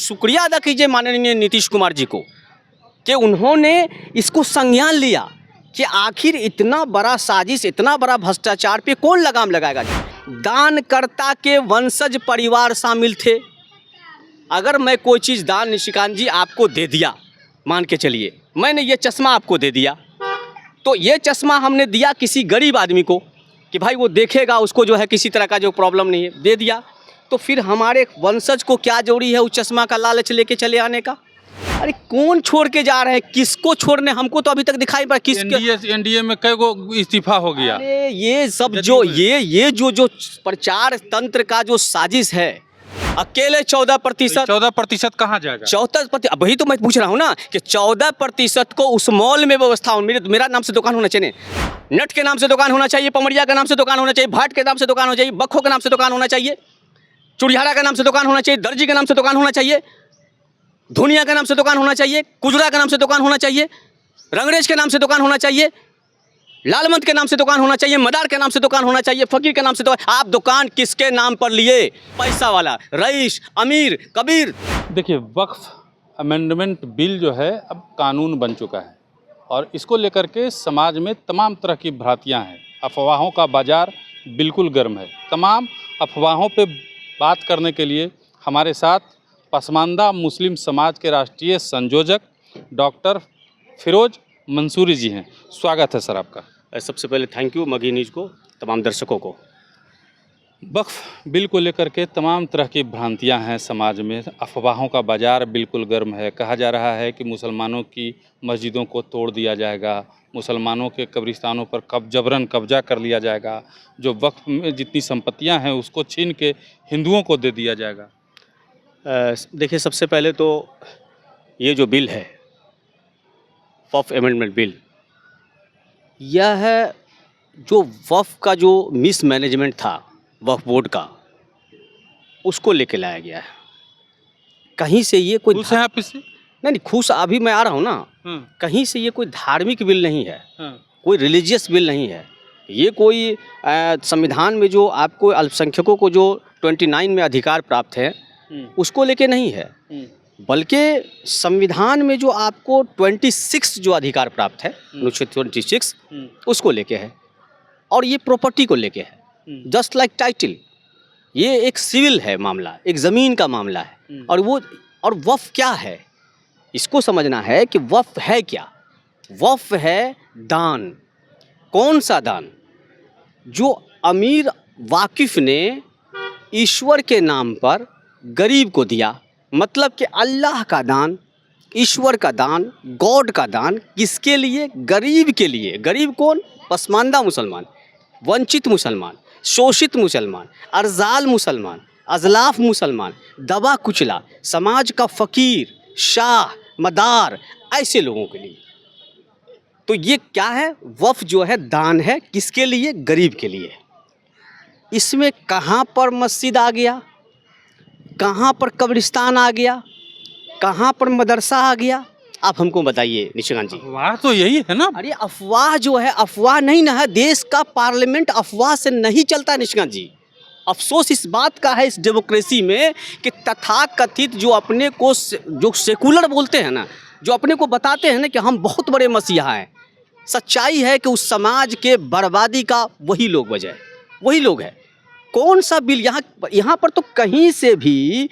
शुक्रिया अदा कीजिए माननीय नीतीश कुमार जी को कि उन्होंने इसको संज्ञान लिया कि आखिर इतना बड़ा साजिश, इतना बड़ा भ्रष्टाचार पे कौन लगाम लगाएगा। दानकर्ता के वंशज परिवार शामिल थे। अगर मैं कोई चीज़ दान निशिकांत जी आपको दे दिया, मान के चलिए मैंने ये चश्मा आपको दे दिया, तो ये चश्मा हमने दिया किसी गरीब आदमी को कि भाई वो देखेगा, उसको जो है किसी तरह का जो प्रॉब्लम नहीं है, दे दिया, तो फिर हमारे वंशज को क्या जरूरी है उस चश्मा का लालच लेके चले आने का। अरे कौन छोड़ के जा रहे हैं, किसको छोड़ने, हमको तो अभी तक दिखाई पड़ा किसके। एनडीए में कई गो इस्तीफा हो गया। अरे ये सब जो ये जो प्रचार तंत्र का जो साजिश है, अकेले 14% कहाँ जाएगा? 14%। वही तो मैं पूछ रहा हूँ ना कि 14% को उस मॉल में व्यवस्था हो। मेरा नाम से दुकान होना चाहिए, नट के नाम से दुकान होना चाहिए, पमरिया के नाम से दुकान होना चाहिए, भाट के नाम से दुकान होना चाहिए, बखो के नाम से दुकान होना चाहिए, चुड़ियारा के नाम से दुकान होना चाहिए, दर्जी के नाम से दुकान होना चाहिए, धुनिया के नाम से दुकान होना चाहिए, कुजरा के नाम से दुकान होना चाहिए, रंगरेज के नाम से दुकान होना चाहिए, लालमंद के नाम से दुकान होना चाहिए, मदार के नाम से दुकान होना चाहिए, फकीर के नाम से दुकान। आप दुकान किसके नाम पर लिए? पैसा वाला, रईस, अमीर, कबीर। देखिए, वक्फ अमेंडमेंट बिल जो है अब कानून बन चुका है और इसको लेकर के समाज में तमाम तरह की भ्रांतियां हैं। अफवाहों का बाजार बिल्कुल गर्म है। तमाम अफवाहों पे बात करने के लिए हमारे साथ पसमानदा मुस्लिम समाज के राष्ट्रीय संयोजक डॉक्टर फिरोज मंसूरी जी हैं। स्वागत है सर आपका। सबसे पहले थैंक यू मगी न्यूज़ को, तमाम दर्शकों को। वक्फ बिल को लेकर के तमाम तरह की भ्रांतियां हैं समाज में, अफवाहों का बाज़ार बिल्कुल गर्म है। कहा जा रहा है कि मुसलमानों की मस्जिदों को तोड़ दिया जाएगा, मुसलमानों के कब्रिस्तानों पर जबरन कब्जा कर लिया जाएगा, जो वक्फ में जितनी संपत्तियां हैं उसको छीन के हिंदुओं को दे दिया जाएगा। देखिए, सबसे पहले तो ये जो बिल है वक्फ अमेंडमेंट बिल, यह है जो वक्फ का जो मिसमैनेजमेंट था वक्फ बोर्ड का, उसको लेके लाया गया है। कहीं से ये कोई खुश हैं आप इससे? नहीं, खुश अभी मैं आ रहा हूँ ना। कहीं से ये कोई धार्मिक बिल नहीं है, कोई रिलीजियस बिल नहीं है। ये कोई संविधान में जो आपको अल्पसंख्यकों को जो 29 में अधिकार प्राप्त है उसको लेके नहीं है, बल्कि संविधान में जो आपको 26 जो अधिकार प्राप्त है, अनुच्छेद 26, उसको लेके है। और ये प्रॉपर्टी को लेके है, जस्ट लाइक टाइटल। ये एक सिविल है मामला, एक ज़मीन का मामला है। और वक्फ क्या है, इसको समझना है कि वक्फ है क्या। वक्फ है दान। कौन सा दान? जो अमीर वाकिफ ने ईश्वर के नाम पर गरीब को दिया। मतलब कि अल्लाह का दान, ईश्वर का दान, गॉड का दान किसके लिए? गरीब के लिए। गरीब कौन? पसमानदा मुसलमान, वंचित मुसलमान, शोषित मुसलमान, अर्जाल मुसलमान, अजलाफ मुसलमान, दबा कुचला समाज का फ़कीर, शाह, मदार, ऐसे लोगों के लिए। तो ये क्या है? वक्फ जो है दान है, किसके लिए? गरीब के लिए। इसमें कहाँ पर मस्जिद आ गया, कहाँ पर कब्रिस्तान आ गया, कहाँ पर मदरसा आ गया? आप हमको बताइए निशिकांत जी। अफवाह तो यही है ना। अरे अफवाह जो है, अफवाह नहीं ना है। देश का पार्लियामेंट अफवाह से नहीं चलता निशिकांत जी। अफसोस इस बात का है इस डेमोक्रेसी में कि तथाकथित जो अपने को जो सेकुलर बोलते हैं ना, जो अपने को बताते हैं ना कि हम बहुत बड़े मसीहा हैं, सच्चाई है कि उस समाज के बर्बादी का वही लोग वजह है, वही लोग है। कौन सा बिल? यहाँ पर तो कहीं से भी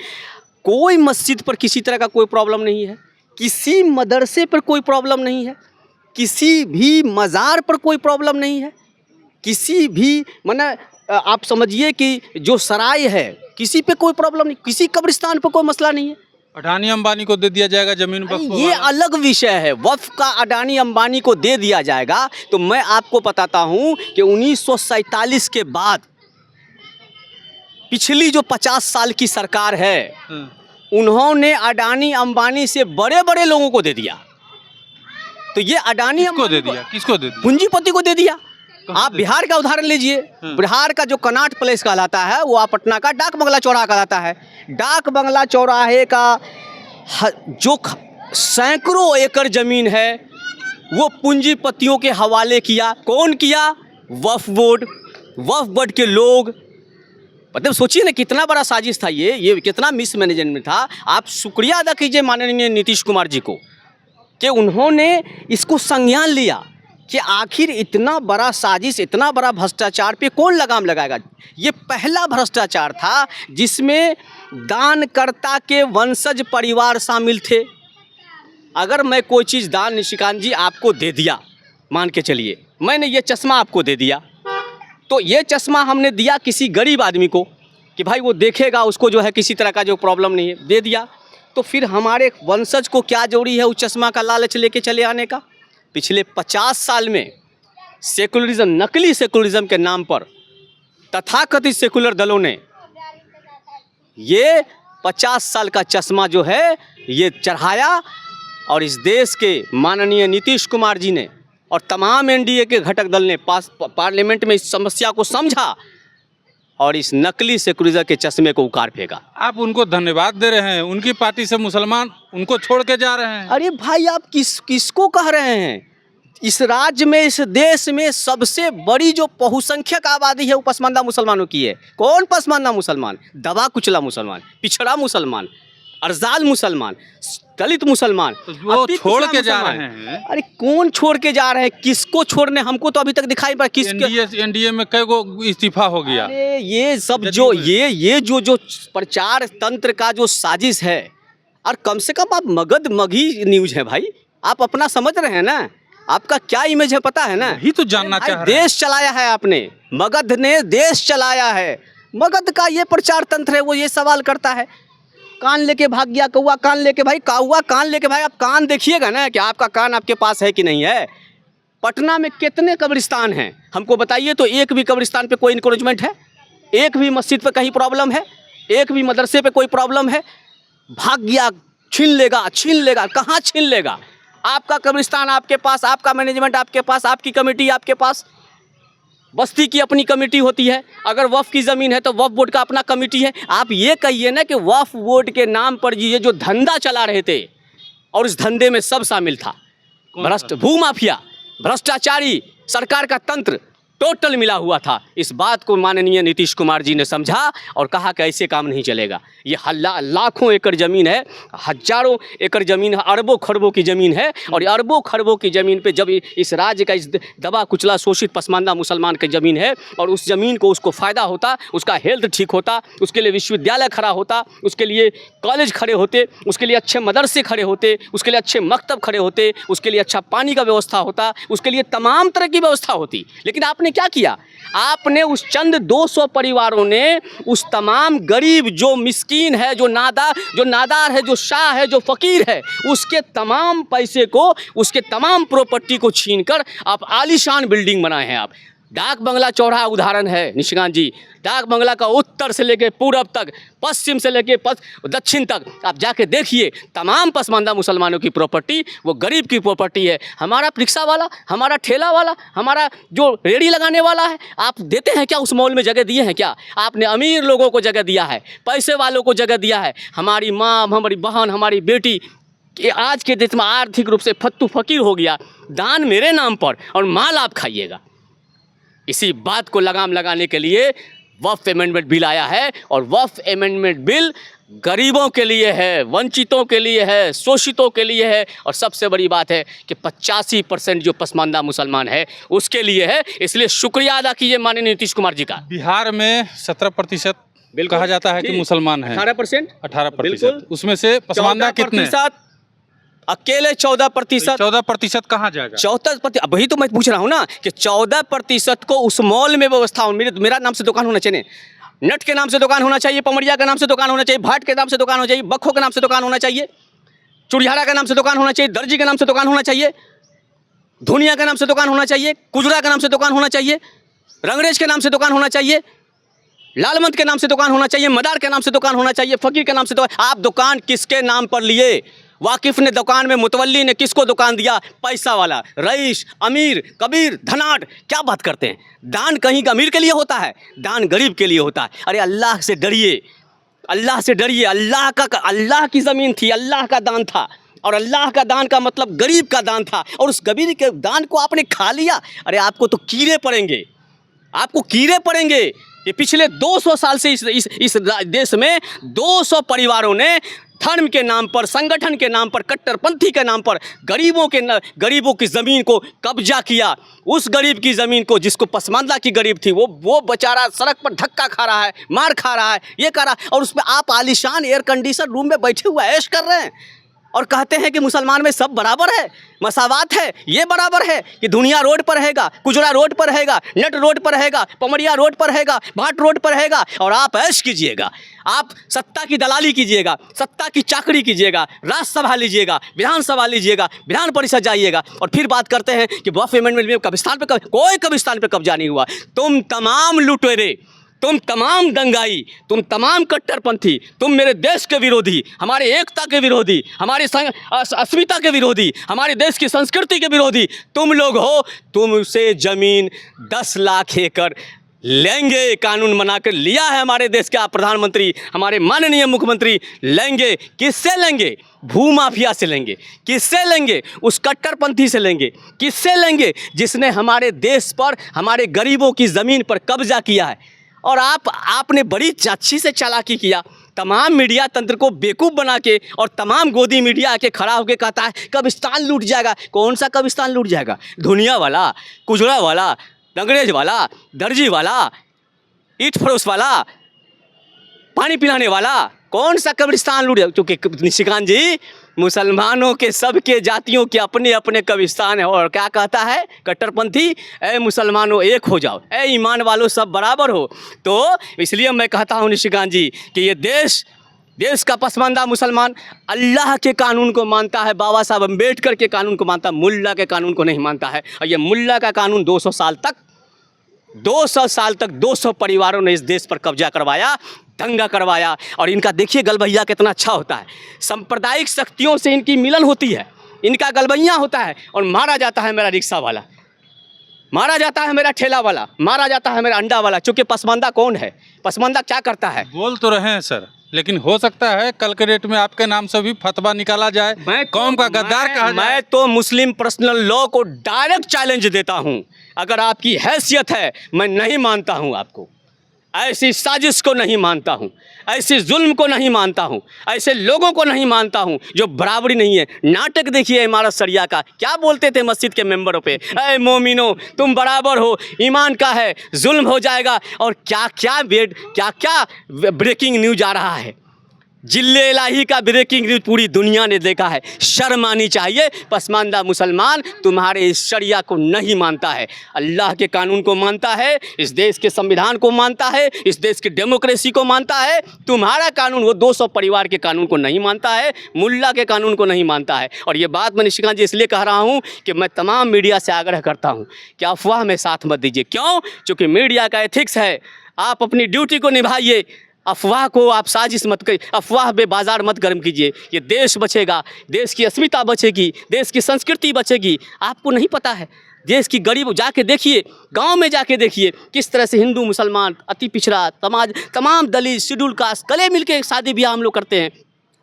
कोई मस्जिद पर किसी तरह का कोई प्रॉब्लम नहीं है, किसी मदरसे पर कोई प्रॉब्लम नहीं है, किसी भी मज़ार पर कोई प्रॉब्लम नहीं है, किसी भी माने आप समझिए कि जो सराय है किसी पे कोई प्रॉब्लम नहीं, किसी कब्रिस्तान पर कोई मसला नहीं है। अडानी अंबानी को दे दिया जाएगा ज़मीन पर। ये अलग विषय है। वक्फ का अडानी अंबानी को दे दिया जाएगा तो मैं आपको बताता हूँ कि 1947 के बाद पिछली जो 50 साल की सरकार है, उन्होंने अडानी अंबानी से बड़े बड़े लोगों को दे दिया। तो ये अडानी किसको दे दिया? किसको दे दिया? पूंजीपति को दे दिया। आप बिहार का उदाहरण लीजिए। बिहार का जो कनॉट प्लेस कहलाता है वो पटना का डाक बंगला चौराहा कहलाता है। डाक बंगला चौराहे का जो सैकड़ों एकड़ ज़मीन है वो पूंजीपतियों के हवाले किया। कौन किया? वक्फ बोर्ड। वक्फ बोर्ड के लोग मतलब सोचिए ना कितना बड़ा साजिश था ये कितना मिसमैनेजमेंट था। आप शुक्रिया अदा कीजिए माननीय नीतीश कुमार जी को कि उन्होंने इसको संज्ञान लिया कि आखिर इतना बड़ा साजिश, इतना बड़ा भ्रष्टाचार पे कौन लगाम लगाएगा। ये पहला भ्रष्टाचार था जिसमें दानकर्ता के वंशज परिवार शामिल थे। अगर मैं कोई चीज़ दान निशिकांत जी आपको दे दिया, मान के चलिए मैंने ये चश्मा आपको दे दिया, तो ये चश्मा हमने दिया किसी गरीब आदमी को कि भाई वो देखेगा, उसको जो है किसी तरह का जो प्रॉब्लम नहीं है, दे दिया। तो फिर हमारे वंशज को क्या जरूरी है उस चश्मा का लालच लेके चले आने का। पिछले 50 साल में सेकुलरिज्म, नकली सेकुलरिज्म के नाम पर तथाकथित सेकुलर दलों ने ये 50 साल का चश्मा जो है ये चढ़ाया और इस देश के माननीय नीतीश कुमार जी ने और तमाम एनडीए के घटक दल ने पार्लियामेंट में इस समस्या को समझा और इस नकली सेकुलरिज्म के चश्मे को उखाड़ फेंका। आप उनको धन्यवाद दे रहे हैं, उनकी पार्टी से मुसलमान उनको छोड़ के जा रहे हैं। अरे भाई आप किसको कह रहे हैं? इस राज्य में, इस देश में सबसे बड़ी जो बहुसंख्यक आबादी है वो पसमानदा मुसलमानों की है। कौन पसमानदा मुसलमान? दबा कुचला मुसलमान, पिछड़ा मुसलमान, अर्जाल मुसलमान, दलित मुसलमान, तो वो छोड़ के जा रहे हैं। अरे कौन छोड़ के जा रहे हैं? किसको छोड़ने? हमको तो अभी तक दिखाई पड़ा एनडीए में कई को इस्तीफा हो गया। अरे ये सब जो ये जो प्रचार तंत्र का जो साजिश है, और कम से कम आप मगही न्यूज है भाई, आप अपना समझ रहे हैं ना, आपका क्या इमेज है पता है ना? ही तो जानना चाह रहे हैं। देश चलाया है आपने, मगध ने देश चलाया है। मगध का ये प्रचार तंत्र है, वो ये सवाल करता है कान लेके भाग गया कौवा, कान लेके भाई कौवा कान लेके भाई। आप कान देखिएगा ना कि आपका कान आपके पास है कि नहीं है। पटना में कितने कब्रिस्तान हैं हमको बताइए तो, एक भी कब्रिस्तान पे कोई इंक्रोचमेंट है? एक भी मस्जिद पे कहीं प्रॉब्लम है? एक भी मदरसे पे कोई प्रॉब्लम है? भाग गया, छीन लेगा, कहाँ छीन लेगा? आपका कब्रिस्तान आपके पास, आपका मैनेजमेंट आपके पास, आपकी कमेटी आपके पास, बस्ती की अपनी कमेटी होती है। अगर वक्फ की ज़मीन है तो वक्फ बोर्ड का अपना कमेटी है। आप ये कहिए ना कि वक्फ बोर्ड के नाम पर ये जो धंधा चला रहे थे और इस धंधे में सब शामिल था, भूमाफिया, भ्रष्टाचारी, सरकार का तंत्र टोटल मिला हुआ था। इस बात को माननीय नीतीश कुमार जी ने समझा और कहा कि ऐसे काम नहीं चलेगा। ये लाखों एकड़ ज़मीन है, हजारों एकड़ ज़मीन है, अरबों खरबों की ज़मीन है, और अरबों खरबों की ज़मीन पे जब इस राज्य का, इस दबा कुचला शोषित पसमानदा मुसलमान की ज़मीन है और उस ज़मीन को उसको फ़ायदा होता, उसका हेल्थ ठीक होता, उसके लिए विश्वविद्यालय खड़ा होता, उसके लिए कॉलेज खड़े होते, उसके लिए अच्छे मदरसे खड़े होते, उसके लिए अच्छे मकतब खड़े होते, उसके लिए अच्छा पानी का व्यवस्था होता, उसके लिए तमाम तरह की व्यवस्था होती। लेकिन आपने क्या किया? आपने उस चंद 200 परिवारों ने उस तमाम गरीब, जो मिस्कीन है, जो नादार है, जो शाह है, जो फकीर है, उसके तमाम पैसे को, उसके तमाम प्रॉपर्टी को छीनकर आप आलीशान बिल्डिंग बनाए हैं। आप डाक बंगला चौराहा उदाहरण है निशिकांत जी। डाक बंगला का उत्तर से लेके पूरब तक, पश्चिम से लेके दक्षिण तक आप जाके देखिए, तमाम पसमानदा मुसलमानों की प्रॉपर्टी वो गरीब की प्रॉपर्टी है। हमारा रिक्शा वाला, हमारा ठेला वाला, हमारा जो रेडी लगाने वाला है, आप देते हैं क्या? उस मॉल में जगह दिए हैं क्या? आपने अमीर लोगों को जगह दिया है, पैसे वालों को जगह दिया है। हमारी माँ, हमारी बहन, हमारी बेटी कि आज के देश में आर्थिक रूप से फत्तू फकीर हो गया, दान मेरे नाम पर और माल आप खाइएगा। इसी बात को लगाम लगाने के लिए वक्फ अमेंडमेंट बिल आया है, और वक्फ अमेंडमेंट बिल गरीबों के लिए है, वंचितों के लिए है, शोषितों के लिए है, और सबसे बड़ी बात है कि 85% जो पसमानदा मुसलमान है उसके लिए है। इसलिए शुक्रिया अदा कीजिए माननीय नीतीश कुमार जी का। बिहार में 17% कहा जाता है कि मुसलमान है। 18%, उसमें से पसमानदा कितने? अकेले 14%। 14% कहाँ जाएगा? 14%। वही तो मैं पूछ रहा हूँ ना कि 14% को उस मॉल में व्यवस्था हो। मेरा नाम से दुकान होना चाहिए, नट के नाम से दुकान होना चाहिए, पमरिया के नाम से दुकान होना चाहिए, भाट के नाम से दुकान होना चाहिए, बखो के नाम से दुकान होना चाहिए, चुड़ियारा के नाम से दुकान होना चाहिए, दर्जी के नाम से दुकान होना चाहिए, धुनिया के नाम से दुकान होना चाहिए, कुजरा के नाम से दुकान होना चाहिए, रंगरेज के नाम से दुकान होना चाहिए, लालमंद के नाम से दुकान होना चाहिए, मदार के नाम से दुकान होना चाहिए, फकीर के नाम से दुकान। आप दुकान किसके नाम पर लिए? वाकिफ ने दुकान में, मुतवल्ली ने किसको दुकान दिया? पैसा वाला, रईस, अमीर, कबीर, धनाढ़। क्या बात करते हैं? दान कहीं अमीर के लिए होता है, दान गरीब के लिए होता है। अरे अल्लाह से डरिए, अल्लाह से डरिए। अल्लाह की ज़मीन थी, अल्लाह का दान था, और अल्लाह का दान का मतलब गरीब का दान था, और उस गरीब के दान को आपने खा लिया। अरे आपको तो कीड़े पड़ेंगे, आपको कीड़े पड़ेंगे। ये पिछले 200 साल से इस देश में 200 परिवारों ने धर्म के नाम पर, संगठन के नाम पर, कट्टरपंथी के नाम पर गरीबों की ज़मीन को कब्जा किया। उस गरीब की ज़मीन को, जिसको पसमानदा की गरीब थी, वो बेचारा सड़क पर धक्का खा रहा है, मार खा रहा है, ये कर रहा है, और उसमें आप आलीशान एयर कंडीशन रूम में बैठे हुए ऐश कर रहे हैं और कहते हैं कि मुसलमान में सब बराबर है, मसावात है। ये बराबर है कि दुनिया रोड पर रहेगा, कुजरा रोड पर रहेगा, नट रोड पर रहेगा, पमरिया रोड पर रहेगा, भाट रोड पर रहेगा, और आप ऐश कीजिएगा, आप सत्ता की दलाली कीजिएगा, सत्ता की चाकरी कीजिएगा, राज्यसभा लीजिएगा, विधानसभा लीजिएगा, विधान परिषद जाइएगा, और फिर बात करते हैं कि वक्फ अमेंडमेंट में कोई कब्रिस्तान पर कब्जा नहीं हुआ। तुम तमाम लुटेरे, तुम तमाम दंगाई, तुम तमाम कट्टरपंथी, तुम मेरे देश के विरोधी, हमारे एकता के विरोधी, हमारे अस्मिता के विरोधी, हमारे देश की संस्कृति के विरोधी तुम लोग हो। तुमसे ज़मीन 10 लाख एकड़ लेंगे, कानून बनाकर लिया है हमारे देश का प्रधानमंत्री, हमारे माननीय मुख्यमंत्री। लेंगे, किससे लेंगे? भूमाफिया से लेंगे। किससे लेंगे? उस कट्टरपंथी से लेंगे। किससे लेंगे? जिसने हमारे देश पर, हमारे गरीबों की ज़मीन पर कब्जा किया है। और आपने बड़ी अच्छी से चालाकी किया, तमाम मीडिया तंत्र को बेवकूफ़ बना के, और तमाम गोदी मीडिया आके खड़ा होकर कहता है कब्रिस्तान लूट जाएगा। कौन सा कब्रिस्तान लूट जाएगा? धुनिया वाला, कुजड़ा वाला, अंग्रेज वाला, दर्जी वाला, ईट फरोश वाला, पानी पिलाने वाला, कौन सा कब्रिस्तान लूट जाएगा? क्योंकि निशिकांत जी, मुसलमानों के सबके जातियों के अपने अपने कब्रिस्तान है। और क्या कहता है कट्टरपंथी? ए मुसलमानों एक हो जाओ, ए ईमान वालों सब बराबर हो। तो इसलिए मैं कहता हूँ निशिकांत जी कि ये देश का पसमानदा मुसलमान अल्लाह के कानून को मानता है, बाबा साहब अम्बेडकर के कानून को मानता है, मुल्ला के कानून को नहीं मानता है। और ये मुल्ला का कानून 200 साल तक 200 परिवारों ने इस देश पर कब्जा करवाया, दंगा करवाया। और इनका देखिए गलबैया कितना अच्छा होता है। सांप्रदायिक शक्तियों से इनकी मिलन होती है, इनका गलबैया होता है, और मारा जाता है मेरा रिक्शा वाला, मारा जाता है मेरा ठेला वाला, मारा जाता है मेरा अंडा वाला। चूँकि पसमानदा कौन है? पसमानदा क्या करता है? बोल तो रहे हैं सर, लेकिन हो सकता है कल के डेट में आपके नाम से भी फतवा निकाला जाए, कौम का गद्दार कहा जाए। मैं तो मुस्लिम पर्सनल लॉ को डायरेक्ट चैलेंज देता हूं। अगर आपकी हैसियत है, मैं नहीं मानता हूं आपको, ऐसी साजिश को नहीं मानता हूं, ऐसे जुल्म को नहीं मानता हूं, ऐसे लोगों को नहीं मानता हूं जो बराबरी नहीं है। नाटक देखिए इमारत शरिया का, क्या बोलते थे मस्जिद के मेंबरों पे, ऐ मोमिनो तुम बराबर हो, ईमान का है, जुल्म हो जाएगा। और क्या क्या ब्रेकिंग न्यूज आ रहा है, जिल्ले इलाही का ब्रेकिंग न्यूज पूरी दुनिया ने देखा है। शर्म आनी चाहिए। पसमानदा मुसलमान तुम्हारे इस शरिया को नहीं मानता है, अल्लाह के कानून को मानता है, इस देश के संविधान को मानता है, इस देश की डेमोक्रेसी को मानता है। तुम्हारा कानून, वो 200 परिवार के कानून को नहीं मानता है, मुल्ला के कानून को नहीं मानता है। और ये बात मैं निशिकांत जी इसलिए कह रहा हूँ कि मैं तमाम मीडिया से आग्रह करता हूँ कि अफवाह में साथ मत दीजिए। क्यों? क्योंकि मीडिया का एथिक्स है, आप अपनी ड्यूटी को निभाइए, अफवाह को आप साजिश मत करिए, अफवाह पे बाजार मत गर्म कीजिए। ये देश बचेगा, देश की अस्मिता बचेगी, देश की संस्कृति बचेगी। आपको नहीं पता है, देश की गरीब जाके देखिए, गांव में जाके देखिए किस तरह से हिंदू मुसलमान, अति पिछड़ा समाज, तमाम दलित, शेड्यूल कास्ट गले मिलके शादी ब्याह हम लोग करते हैं।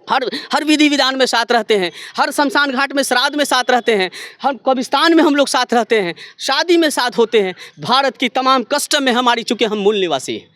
हर विधि विधान में साथ रहते हैं, हर शमशान घाट में श्राद्ध में साथ रहते हैं, हर कब्रिस्तान में हम लोग साथ रहते हैं, शादी में साथ होते हैं। भारत की तमाम कस्टम में हमारी, चूँकि हम मूल निवासी हैं,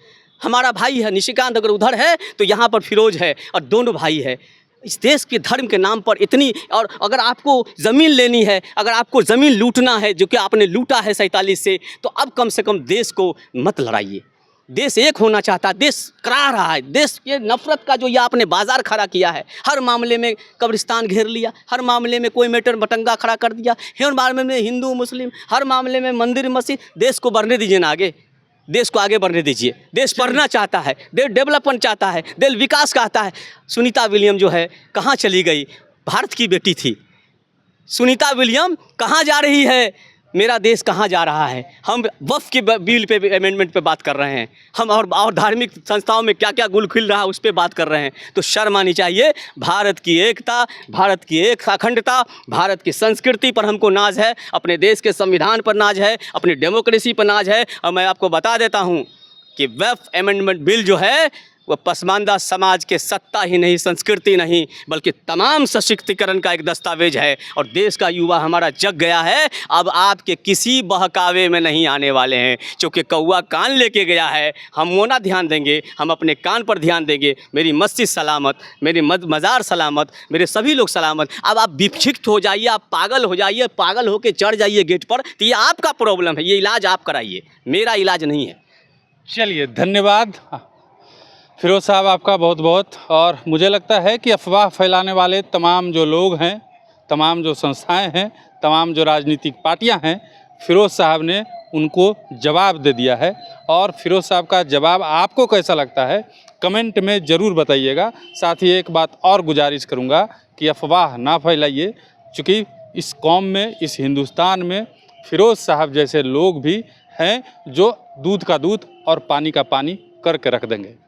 हमारा भाई है निशिकांत, अगर उधर है तो यहाँ पर फिरोज है, और दोनों भाई है। इस देश के धर्म के नाम पर इतनी, और अगर आपको ज़मीन लेनी है, अगर आपको ज़मीन लूटना है जो कि आपने लूटा है 47 से, तो अब कम से कम देश को मत लड़ाइए। देश एक होना चाहता है, देश करा रहा है, देश के नफरत का जो ये आपने बाजार खड़ा किया है, हर मामले में कब्रिस्तान घेर लिया, हर मामले में कोई मेटर बटंगा खड़ा कर दिया, हर मामले में हिंदू मुस्लिम, हर मामले में मंदिर मस्जिद। देश को बढ़ने दीजिए ना आगे, देश को आगे बढ़ने दीजिए। देश बढ़ना चाहता है, देश डेवलपमेंट चाहता है, देश विकास चाहता है। सुनीता विलियम जो है कहाँ चली गई? भारत की बेटी थी। सुनीता विलियम कहाँ जा रही है? मेरा देश कहाँ जा रहा है? हम वक्फ के बिल पे, अमेंडमेंट पे बात कर रहे हैं, हम और धार्मिक संस्थाओं में क्या क्या गुल खिल रहा है उस पर बात कर रहे हैं। तो शर्म आनी चाहिए। भारत की एकता, भारत की एक अखंडता, भारत की संस्कृति पर हमको नाज है, अपने देश के संविधान पर नाज है, अपनी डेमोक्रेसी पर नाज है। और मैं आपको बता देता हूँ कि वक्फ अमेंडमेंट बिल जो है वह पसमानदा समाज के सत्ता ही नहीं, संस्कृति नहीं, बल्कि तमाम सशक्तिकरण का एक दस्तावेज है। और देश का युवा हमारा जग गया है, अब आपके किसी बहकावे में नहीं आने वाले हैं। क्योंकि कौवा कान लेके गया है, हम मोना ध्यान देंगे, हम अपने कान पर ध्यान देंगे। मेरी मस्जिद सलामत, मेरी मज़ार सलामत, मेरे सभी लोग सलामत। अब आप विक्षिप्त हो जाइए, आप पागल हो जाइए, पागल होके चढ़ जाइए गेट पर, तो ये आपका प्रॉब्लम है, ये इलाज आप कराइए, मेरा इलाज नहीं है। चलिए, धन्यवाद फिरोज साहब आपका बहुत बहुत। और मुझे लगता है कि अफवाह फैलाने वाले तमाम जो लोग हैं, तमाम जो संस्थाएं हैं, तमाम जो राजनीतिक पार्टियां हैं, फिरोज साहब ने उनको जवाब दे दिया है। और फिरोज साहब का जवाब आपको कैसा लगता है कमेंट में ज़रूर बताइएगा। साथ ही एक बात और गुजारिश करूंगा कि अफवाह ना फैलाइए, चूँकि इस कौम में, इस हिंदुस्तान में फिरोज साहब जैसे लोग भी हैं जो दूध का दूध और पानी का पानी करके रख देंगे।